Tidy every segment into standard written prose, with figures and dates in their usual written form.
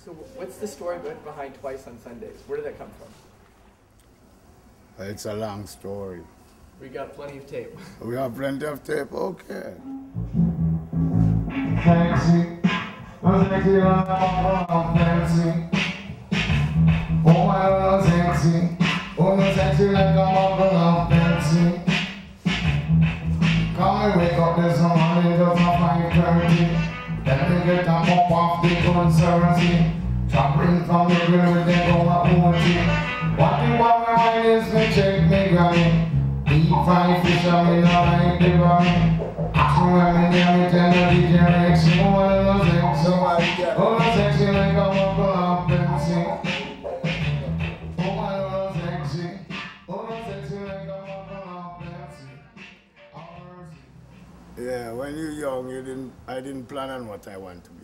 So what's the story behind Twice on Sundays? Where did that come from? It's a long story. We got plenty of tape. We have plenty of tape, okay. Fancy, sexy, oh I love sexy, oh you're sexy like a mother of fancy. Come and wake up this morning just at 5:30. Then we get a pop off the conservancy. Chopping from the grill with the go up OT. What you want my mind is me check me granny. Deep fried fish and me not like the bunny. So when me near me tell the DJ Rexy, oh I love sexy, oh sexy like a mother of fancy. Oh I love sexy, oh sexy like a mother of fancy. Yeah, when you're young, I didn't plan on what I want to be.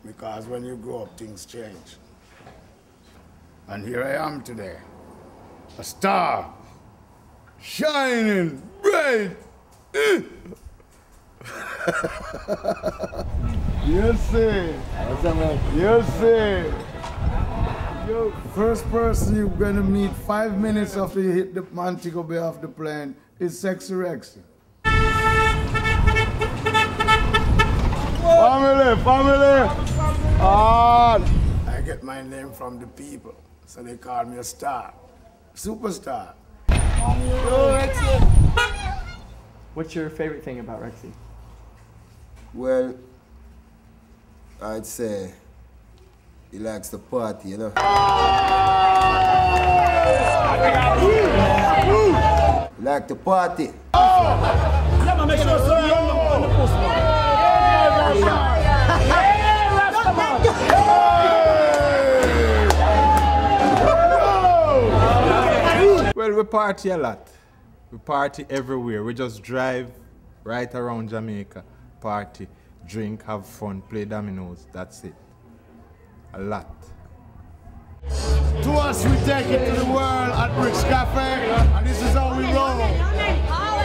Because when you grow up, things change. And here I am today. A star. Shining bright. Yes, sir. Yes, sir. Yo, first person you're gonna meet 5 minutes after you hit the Montego Bay off the plane is Sexy Rexy. Family! I get my name from the people, so they call me a star. Superstar. Yo, Rexy! What's your favorite thing about Rexy? Well, I'd say he likes to party, you know. He likes to party. Well, we party a lot. We party everywhere. We just drive right around Jamaica, party, drink, have fun, play dominoes. That's it. A lot. To us, we take it to the world at Bricks Cafe, and this is how we roll. Hey, holla!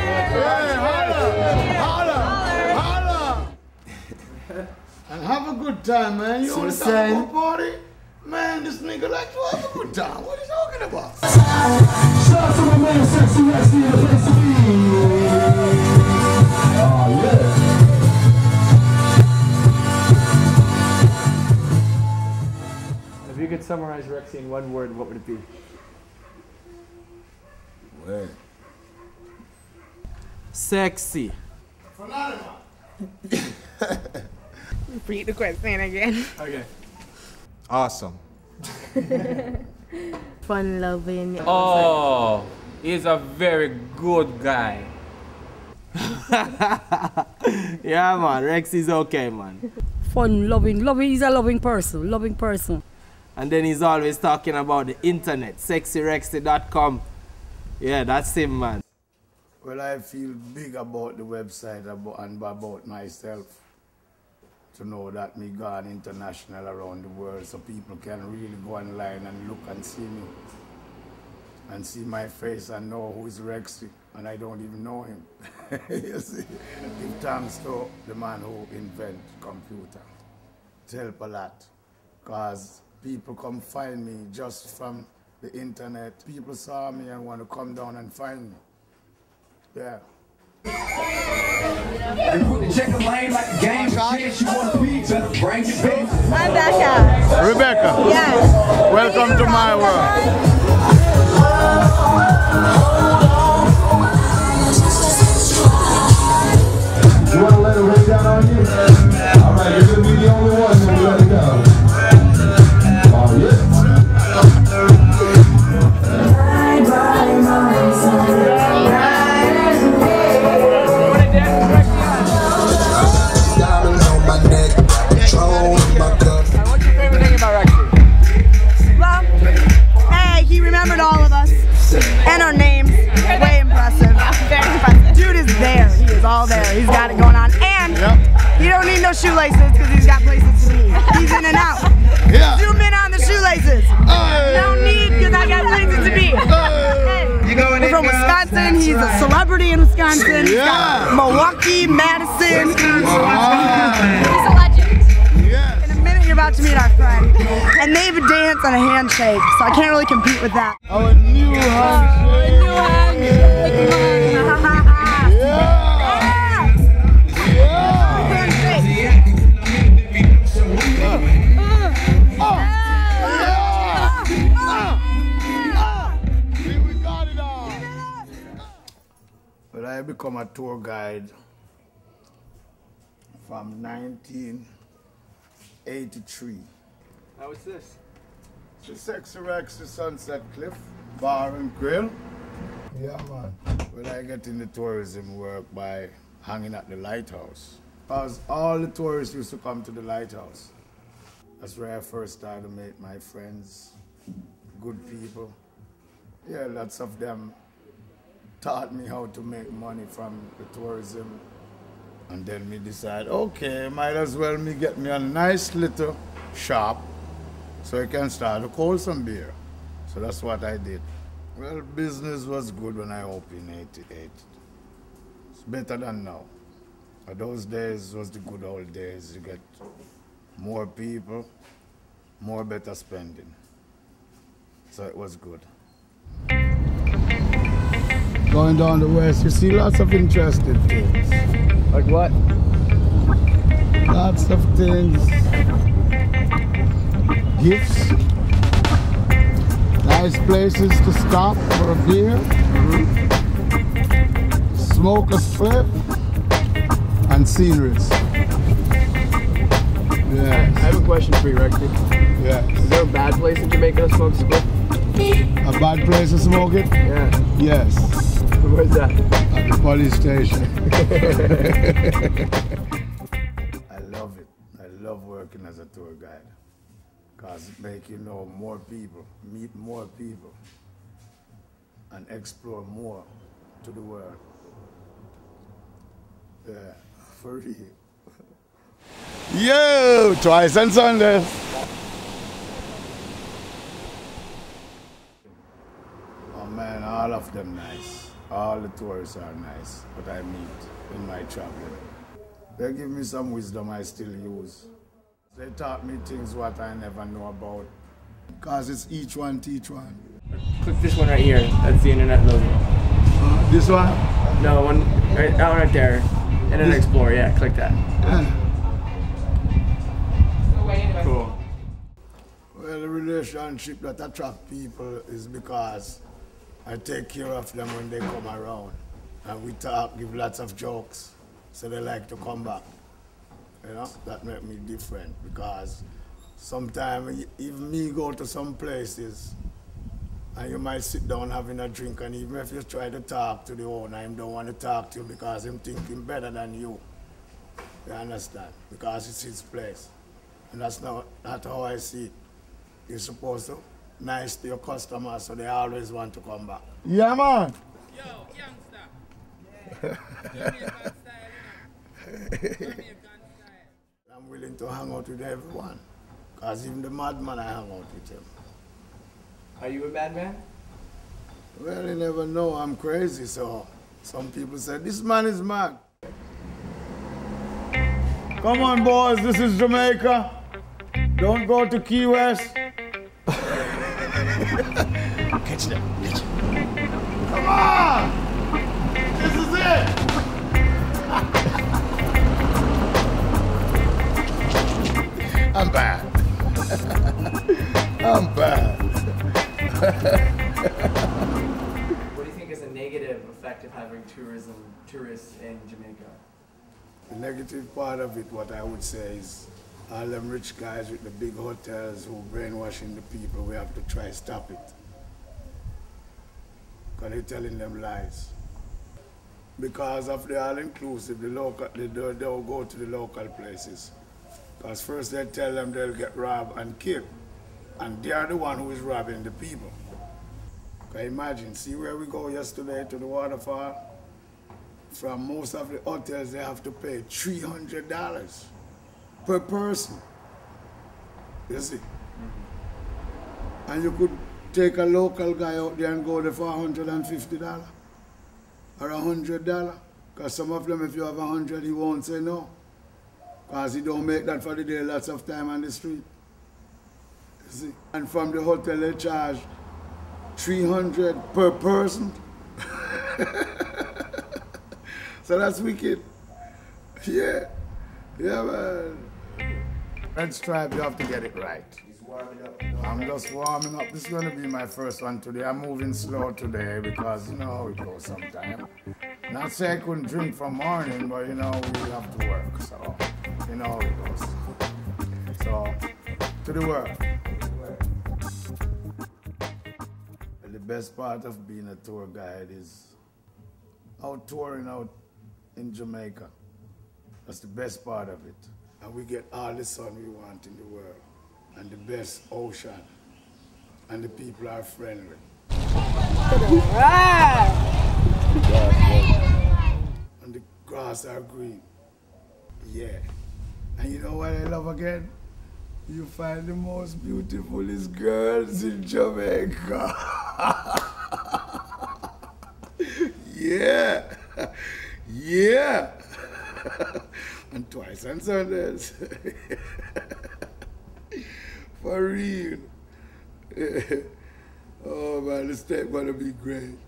And have a good time, man. You want to have a good party? Man, this nigga like to have a good time. What are you talking about? Shout out to my man Sexy Rexy in the place to be. Oh yeah. If you could summarize Rexy in one word, what would it be? Well. Sexy. Repeat the question again. Okay. Awesome. Fun loving. Oh, he's a very good guy. Yeah, man. Rexy's okay, man. Fun loving. He's a loving person. And then he's always talking about the internet, sexyrexy.com. Yeah, that's him, man. Well, I feel big about the website and about myself. To know that me gone international around the world, so people can really go online and look and see me. And see my face and know who is Rexy, and I don't even know him. You see? Give thanks to the man who invented computer. It helped a lot, because people come find me just from the internet. People saw me and want to come down and find me. Yeah. Check the lane like a game. She want a pizza. Bring your baby. I'm Becca. Rebecca. Yes. Welcome to my world. You want to let her hit down on you? All right, you're going to be the only one when we let it go. Oh, yeah. What's your favorite thing about Rexy? Well, hey, he remembered all of us and our names. Way impressive. Very impressive. Dude is there. He is all there. He's got it going on. And you don't need no shoelaces because he's got places to be. He's in and out. Yeah. Zoom in on the shoelaces. No need because I got places to be. Hey. We're from Wisconsin. He's a celebrity in Wisconsin. He's got Milwaukee, Madison. He's a legend. Yes. In a minute, you're about about to meet our friend. And they have a dance and a handshake, so I can't really compete with that. Our new handshake. Well, I become a tour guide from 1983. How is this? It's the Rexy Rexy Sunset Cliff Bar and Grill. Yeah, man. Well, I get into tourism work by hanging at the lighthouse. Because all the tourists used to come to the lighthouse. That's where I first started to meet my friends, good people. Yeah, lots of them taught me how to make money from the tourism. And then me decide, okay, might as well me get me a nice little shop so I can start to cold some beer. So that's what I did. Well, business was good when I opened in '88. It's better than now. But those days was the good old days. You get more people, more better spending. So it was good. Going down the west, you see lots of interesting things. Like what? Lots of things. Gifts. Nice places to stop for a beer. Smoke a spliff. And sceneries. Yes. I have a question for you, Rexy. Yes. Is there a bad place in Jamaica to smoke split? A bad place to smoke it? Yeah. Yes. Where's that? At the police station. I love it. I love working as a tour guide. Because it makes you know more people, meet more people, and explore more to the world. Yeah, for real. Yo, twice on Sunday. Oh man, all of them nice. All the tourists are nice, but I meet in my traveling. They give me some wisdom I still use. They taught me things what I never know about. Because it's each one teach one. Click this one right here. That's the internet logo. This one? No, one right there. Internet Explorer, yeah, click that. Cool. Well, the relationship that attract people is because I take care of them when they come around. And we talk, give lots of jokes, so they like to come back. You know, that make me different because sometimes even me go to some places and you might sit down having a drink, and even if you try to talk to the owner, him don't want to talk to you because him thinking better than you. You understand? Because it's his place. And that's not how I see it. You're supposed to nice to your customers so they always want to come back. Yeah, man. Yo, youngster. Jamaican style, Jamaican style. I'm willing to hang out with everyone. Because even the madman, I hang out with him. Are you a bad man? Well, you never know. I'm crazy, so some people say, this man is mad. Come on, boys. This is Jamaica. Don't go to Key West. Catch them. Come on! This is it! I'm bad. I'm bad. What do you think is a negative effect of having tourists in Jamaica? The negative part of it, what I would say is, all them rich guys with the big hotels who brainwashing the people, we have to try stop it. Because they're telling them lies. Because of the all-inclusive, they don't go to the local places. Because first they tell them they'll get robbed and killed. And they are the one who is robbing the people. Because imagine, see where we go yesterday to the waterfall? From most of the hotels, they have to pay $300 per person. You see? And you could take a local guy out there and go there for $150 or $100. Because some of them, if you have 100, he won't say no. Because he don't make that for the day, lots of time on the street. See? And from the hotel they charge 300 per person. So that's wicked. Yeah. Yeah, man. Red Stripe, you have to get it right. I'm just warming up. This is going to be my first one today. I'm moving slow today because you know how it goes sometimes. Not say I couldn't drink from morning, but you know, we have to work. So, you know how it goes. So, to the work. The best part of being a tour guide is out touring out in Jamaica. That's the best part of it. And we get all the sun we want in the world. And the best ocean. And the people are friendly. And the grass are green. Yeah. And you know what I love again? You find the most beautifulest girls in Jamaica. Yeah. Yeah. And twice on Sundays. For real. Oh man, this tape gonna be great.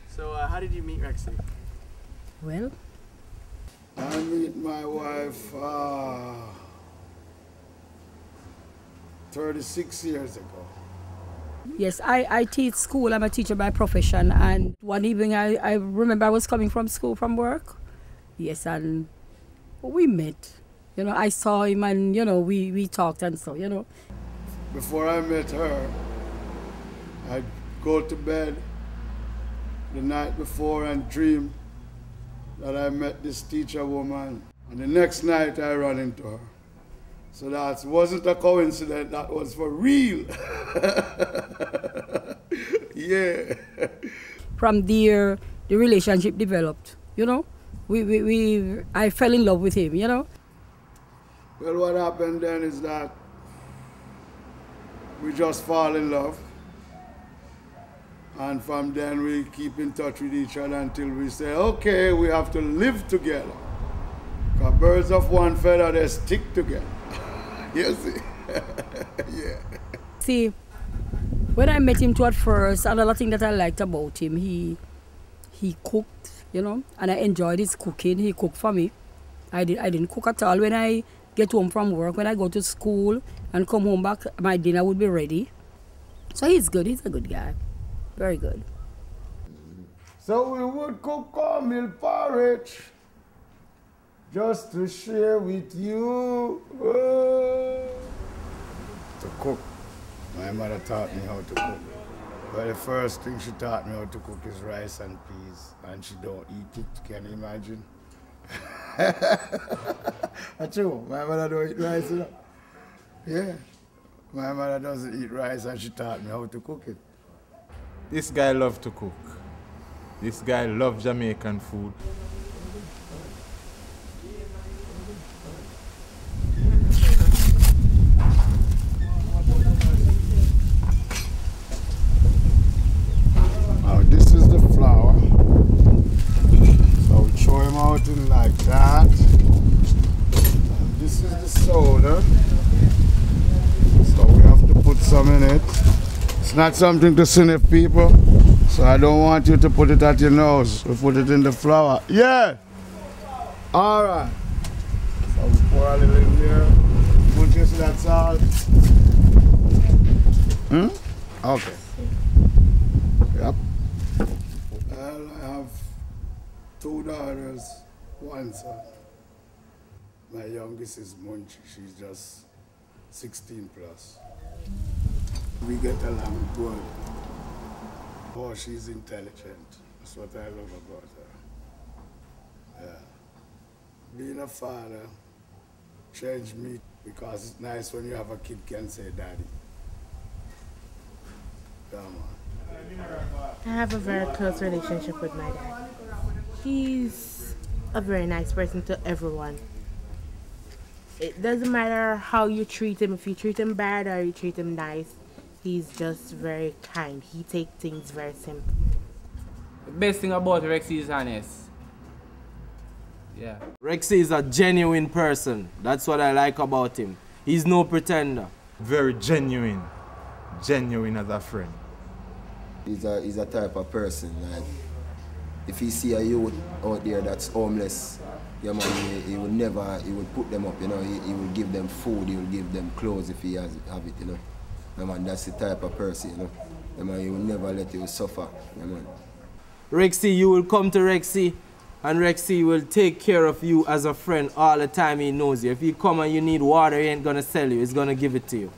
So how did you meet Rexy? Well, I meet my wife 36 years ago. yes, I teach school. I'm a teacher by profession. And one evening, I remember I was coming from school from work. Yes, and we met. You know, I saw him and, you know, we talked and so, you know. Before I met her, I'd go to bed the night before and dream that I met this teacher woman. And the next night I ran into her. So that wasn't a coincidence, that was for real. Yeah. From there, the relationship developed, you know. I fell in love with him, you know. Well, what happened then is that we just fall in love. And from then we keep in touch with each other until we say, okay, we have to live together. Because birds of one feather, they stick together. You see? Yeah. See, when I met him too at first, another thing that I liked about him, he cooked, you know, and I enjoyed his cooking. He cooked for me. I didn't cook at all. When I get home from work, when I go to school and come home back, my dinner would be ready. So he's good. He's a good guy. Very good. So we would cook cornmeal porridge just to share with you. To cook. My mother taught me how to cook. But the first thing she taught me how to cook is rice and peas. And she don't eat it, can you imagine? That's true. My mother don't eat rice, you know? Yeah. My mother doesn't eat rice and she taught me how to cook it. This guy loves to cook. This guy loves Jamaican food. Now this is the flour. So we throw him out in like that. And this is the soda. So we have to put some in it. It's not something to sniff, people. So I don't want you to put it at your nose. We put it in the flour. Yeah! Alright. So we pour a little in here. Put this, that's salt. Okay. Yep. Well, I have 2 daughters, 1 son. My youngest is Munchie. She's just 16 plus. We get along good. Oh, she's intelligent. That's what I love about her. Yeah. Being a father changed me because it's nice when you have a kid can say daddy. Come on. I have a very close relationship with my dad. He's a very nice person to everyone. It doesn't matter how you treat him, if you treat him bad or you treat him nice, he's just very kind. He takes things very simple. The best thing about Rexy is honest. Yeah. Rexy is a genuine person. That's what I like about him. He's no pretender. Very genuine. Genuine as a friend. He's a type of person, like, if he see a youth out there that's homeless, yeah man, he would put them up, you know, he will give them food, he will give them clothes if he have it, you know. Yeah man, that's the type of person, you know. Yeah man, he will never let you suffer, yeah man. Rexy, you will come to Rexy, and Rexy will take care of you as a friend all the time he knows you. If you come and you need water, he ain't gonna sell you, he's gonna give it to you.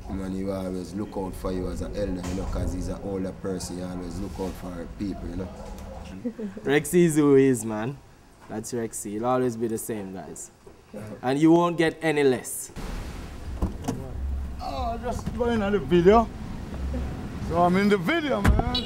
Man, he will always look out for you as an elder, you know, because he's an older person, he always look out for people, you know. Rexy is who he is, man. That's Rexy. He'll always be the same, guys. And you won't get any less. Oh, just going on the video. So I'm in the video, man.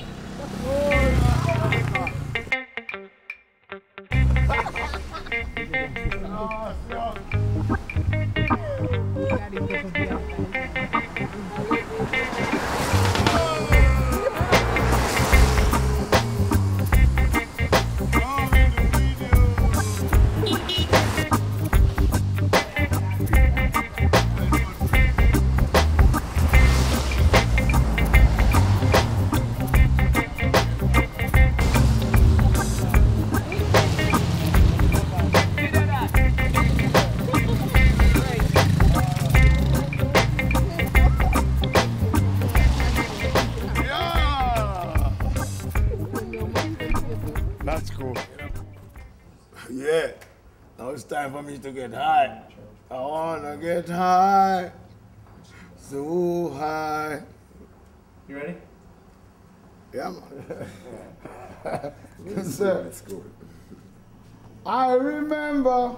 That's cool. Yeah. Now it's time for me to get high. I wanna get high. So high. You ready? Yeah, man. Yes, sir. Let's go. I remember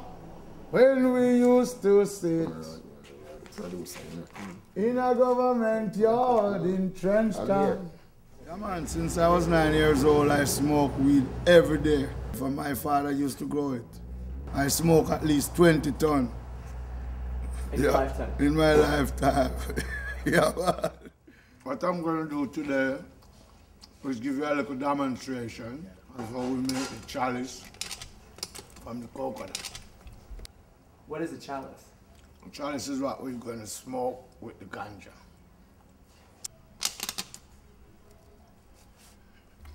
when we used to sit in a government yard in Trenchtown. Yeah, man, since I was 9 years old, I smoked weed every day. From my father used to grow it. I smoke at least 20 tons. In your lifetime? In my lifetime. Yeah, man. What I'm going to do today is give you a little demonstration of how we make the chalice from the coconut. What is a chalice? The chalice is what we're going to smoke with the ganja.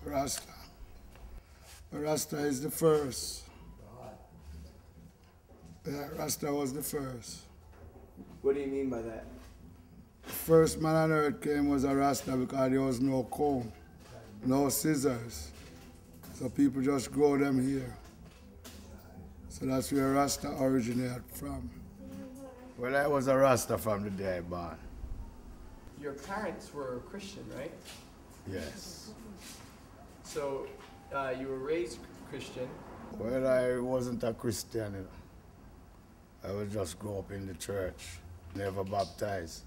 Rasta. Rasta is the first. Yeah, Rasta was the first. What do you mean by that? The first man on earth came was a Rasta because there was no comb, no scissors. So people just grow them here. So that's where Rasta originated from. Well, I was a Rasta from the day I born. Your parents were Christian, right? Yes. So you were raised Christian. Well, I wasn't a Christian. You know. I was just grow up in the church, never baptized.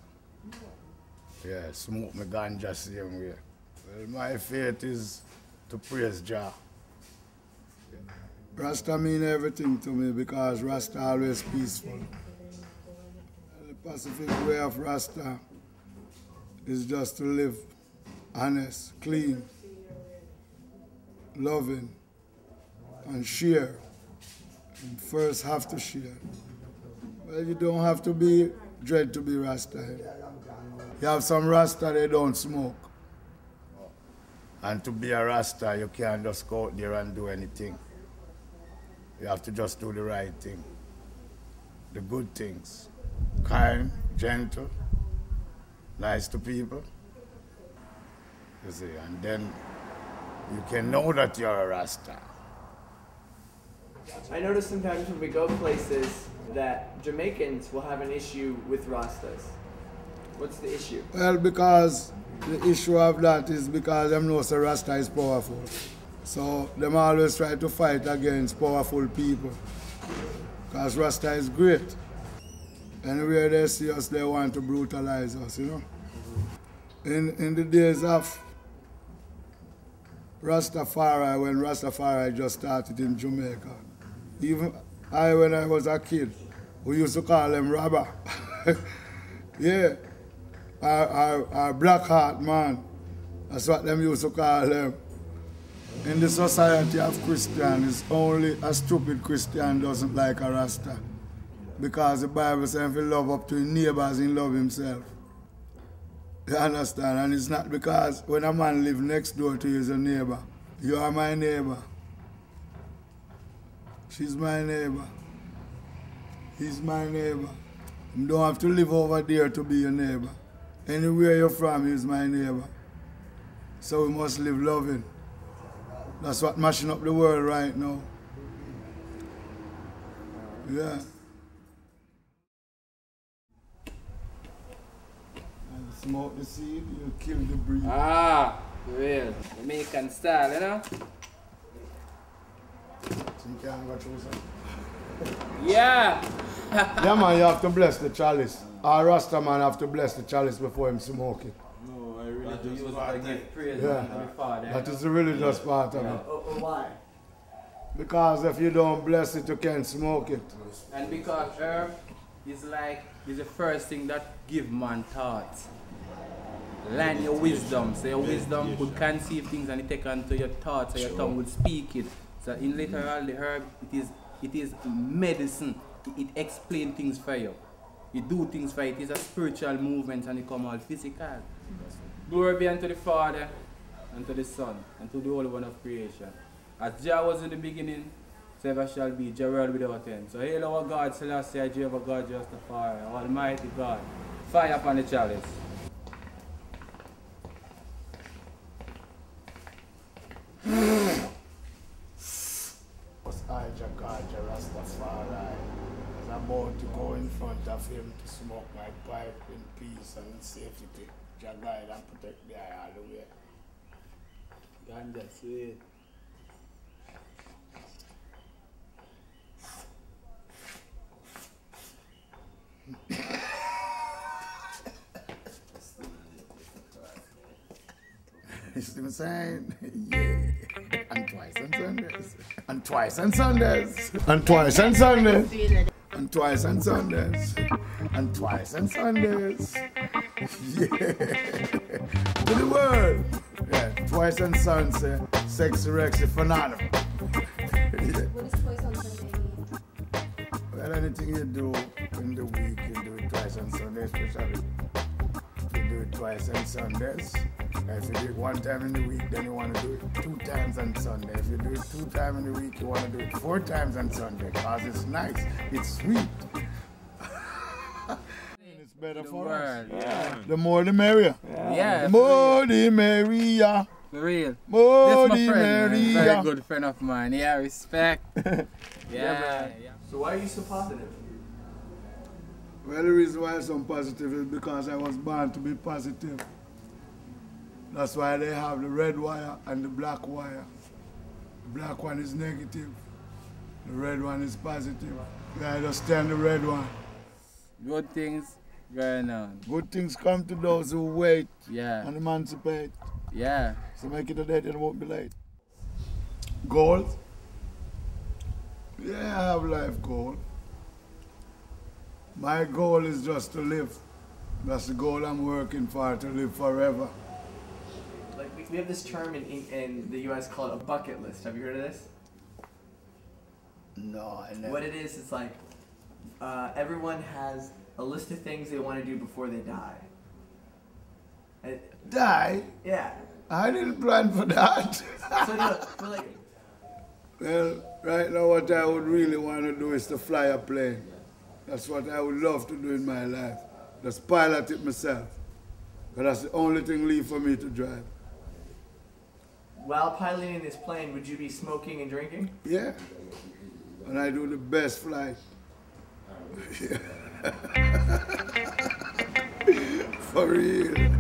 Yeah, smoke my ganja same way. Well, my faith is to praise Jah. Rasta mean everything to me because Rasta always peaceful. The Pacific way of Rasta is just to live honest, clean, loving, and share. And first have to share. Well, you don't have to be dread to be Rasta. You have some Rasta, they don't smoke. And to be a Rasta, you can't just go out there and do anything. You have to just do the right thing. The good things. Kind, gentle, nice to people. You see, and then you can know that you're a Rasta. I notice sometimes when we go places that Jamaicans will have an issue with Rastas. What's the issue? Well, because the issue of that is because them know that Rasta is powerful. So them always try to fight against powerful people. Because Rasta is great. Anywhere they see us, they want to brutalize us, you know. In the days of Rastafari, when Rastafari just started in Jamaica, even when I was a kid, we used to call them robber. Yeah, our black heart man, that's what them used to call them. In the society of Christians, only a stupid Christian doesn't like a Rasta. Because the Bible says if he love up to his neighbors, he love himself. You understand? And it's not because when a man lives next door to you, he's a neighbor. You are my neighbor. She's my neighbor. He's my neighbor. You don't have to live over there to be your neighbor. Anywhere you're from, he's my neighbor. So we must live loving. That's what's mashing up the world right now. Yeah. And smoke the seed, you kill the breed. Ah, real. Jamaican style, you know? So you can't go through something. Yeah! Yeah, man, you have to bless the chalice. Our Rasta man have to bless the chalice before him smoke it. No, I really do use it to give praise Yeah. to the Father. That is the religious part of it. Why? Because if you don't bless it, you can't smoke it. And because herb is the first thing that give man thoughts. Line your wisdom. So your wisdom could conceive things and it take onto your thoughts, so your tongue would speak it. So in literal, the herb, it is medicine. It explains things for you. You do things for it. It is a spiritual movement and it come all physical. Glory be unto the Father, and to the Son, and to the Holy One of creation. As Jah was in the beginning, so ever shall be, Jah world without end. So hail our God, Selassie, Jehovah God, Justifier, Almighty God. Fire upon the chalice. I, God, Rastafari, is about to go in front of him to smoke my pipe in peace and safety. Jah guide and protect the eye all the way. Ganja, sweet. You see what I'm saying? Yeah. And twice on Sundays. And twice on Sundays. And twice on Sundays. And twice on Sundays. And twice on Sundays. Yeah. To the world. Yeah. Twice on Sunday. Sexy Rexy phenomenal. Yeah. What is twice on Sunday mean? Well, anything you do in the week, you do it twice on Sunday, especially. You do it twice on Sundays. If you do it one time in the week, then you want to do it 2 times on Sunday. If you do it 2 times in the week, you want to do it 4 times on Sunday because it's nice, it's sweet. It's better for us. Yeah. The more the merrier. Yeah. The more the merrier. For real. More This the my friend, man. Very merrier. good friend of mine. Yeah, respect. Yeah. So why are you so positive? Well, the reason why I'm so positive is because I was born to be positive. That's why they have the red wire and the black wire. The black one is negative. The red one is positive. Yeah, I just stay on the red one. Good things going on. Good things come to those who wait Yeah. and emancipate. Yeah. So make it a date and it won't be late. Goals? Yeah, I have life goal. My goal is just to live. That's the goal I'm working for, to live forever. Like we have this term in the U.S. called a bucket list. Have you heard of this? No, I never. What it is, it's like everyone has a list of things they want to do before they die. Die? Yeah. I didn't plan for that. So no, we're like, Well, right now what I would really want to do is to fly a plane. That's what I would love to do in my life. Just pilot it myself. But that's the only thing left for me to drive. while piloting this plane, would you be smoking and drinking? Yeah. And I do the best flight. For real.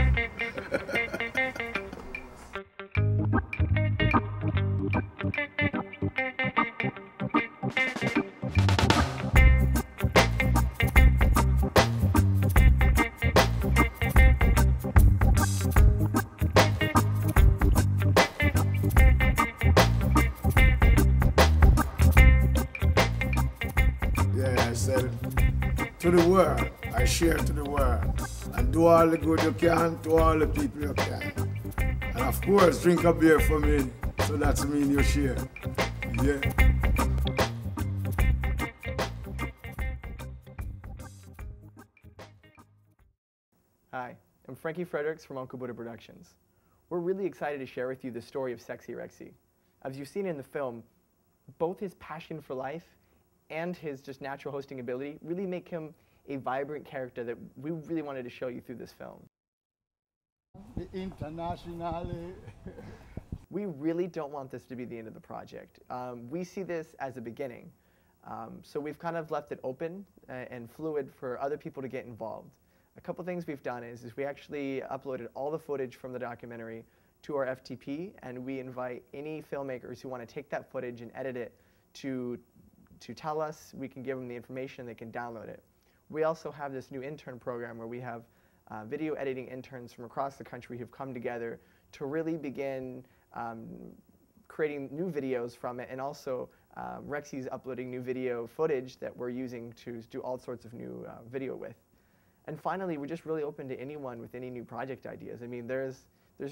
To the world, I share to the world, and do all the good you can to all the people you can. And of course, drink a beer for me, so So that's mean you share. Yeah. Hi, I'm Frankie Fredericks from Uncle Buddha Productions. We're really excited to share with you the story of Sexy Rexy. As you've seen in the film, both his passion for life and his just natural hosting ability really make him a vibrant character that we really wanted to show you through this film. The internationally. We really don't want this to be the end of the project. We see this as a beginning. So we've kind of left it open and fluid for other people to get involved. A couple things we've done is we actually uploaded all the footage from the documentary to our FTP, and we invite any filmmakers who want to take that footage and edit it to tell us. We can give them the information, they can download it. We also have this new intern program where we have video editing interns from across the country who've come together to really begin creating new videos from it, and also Rexy's uploading new video footage that we're using to do all sorts of new video with. And finally, we're just really open to anyone with any new project ideas. I mean, there's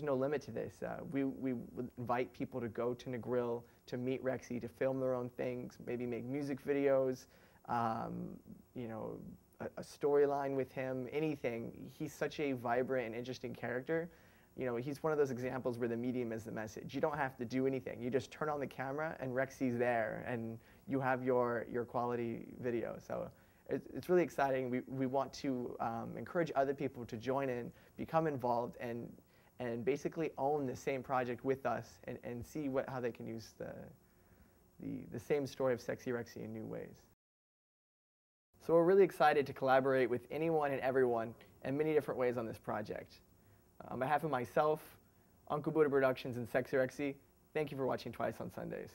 no limit to this. We would invite people to go to Negril, to meet Rexy, to film their own things, maybe make music videos, you know, a storyline with him, anything. He's such a vibrant and interesting character. You know, he's one of those examples where the medium is the message. You don't have to do anything. You just turn on the camera and Rexy's there, and you have your quality video. So it's really exciting. We want to encourage other people to join in, become involved, and basically own the same project with us, and see how they can use the same story of Sexy Rexy in new ways. So we're really excited to collaborate with anyone and everyone in many different ways on this project. On behalf of myself, Uncle Buddha Productions, and Sexy Rexy, thank you for watching Twice on Sundays.